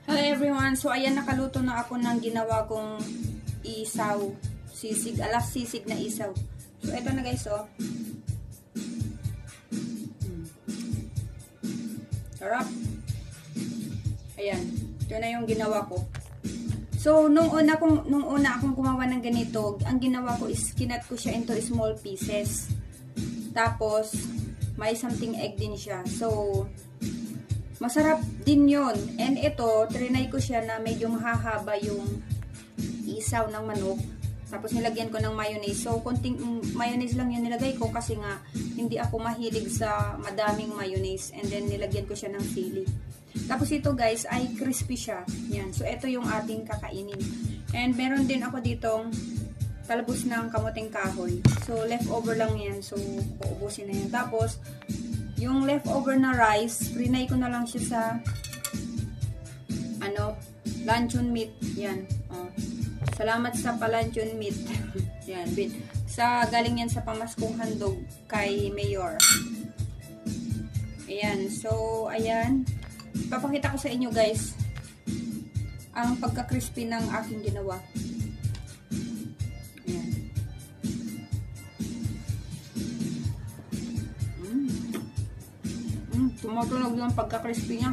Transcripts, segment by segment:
Hello everyone, so ayan nakaluto na ako ng ginawa kong isaw, sisig, alas sisig na isaw. So eto na guys, oh. Sarap. Ayan, ito na yung ginawa ko. So nung una akong gumawa ng ganito, ang ginawa ko is kinat ko siya into small pieces. Tapos may something egg din siya. So masarap din yun. And ito, trinay ko siya na medyo mahahaba yung isaw ng manok. Tapos nilagyan ko ng mayonnaise. So, konting mayonnaise lang yung nilagay ko kasi nga hindi ako mahilig sa madaming mayonnaise. And then nilagyan ko siya ng sili. Tapos ito guys, ay crispy siya. Yan. So, ito yung ating kakainin. And meron din ako ditong talbos ng kamuting kahoy. So, leftover lang yan. So, uubusin na yan. Tapos, yung leftover na rice, rinay ko na lang siya sa luncheon meat. Yan. Oh. Salamat sa pa-luncheon meat. Yan. Galing yan sa pamaskong handog kay Mayor. Ayan. So, ayan. Papakita ko sa inyo guys ang pagka-crispy ng aking ginawa. Tumutunog yung pagka-crispy niya.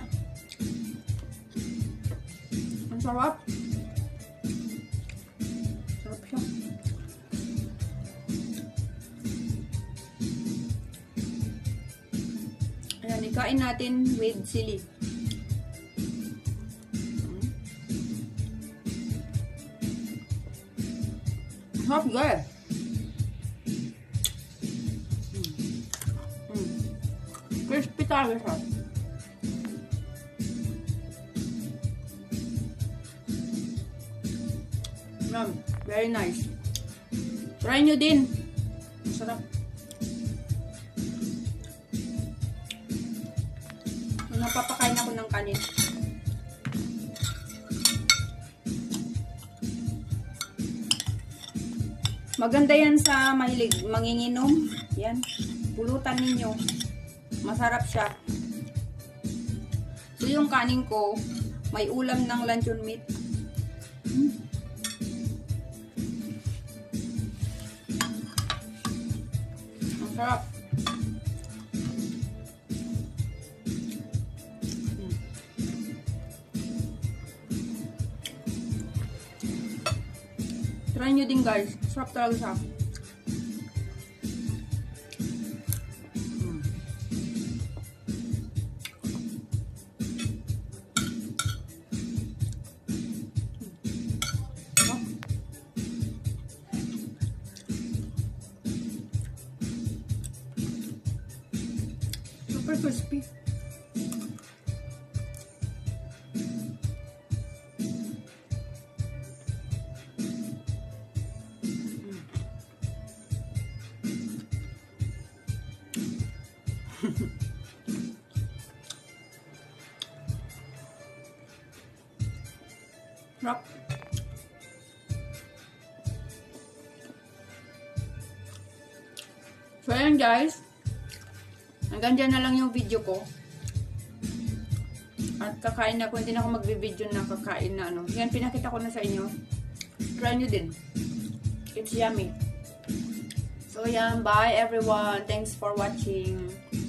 Ang sarap. Sarap siya. Ayan, ikain natin with sili. Sarap guys. Crispy talaga siya. Very nice. Try nyo din. Masarap. Napapakain ako ng kanin. Maganda yan sa mahilig manginginom. Yan. Pulutan ninyo. Masarap siya. So, yung kanin ko, may ulam ng luncheon meat. Ang sarap. Try nyo din guys. Sarap talaga siya. Super crispy. Sarap. So ayan guys. Hanggang dyan na lang yung video ko. At kakain na ako. Hindi na ako magbe-video na kakain na Yan, pinakita ko na sa inyo. Try nyo din. It's yummy. So yan, bye everyone. Thanks for watching.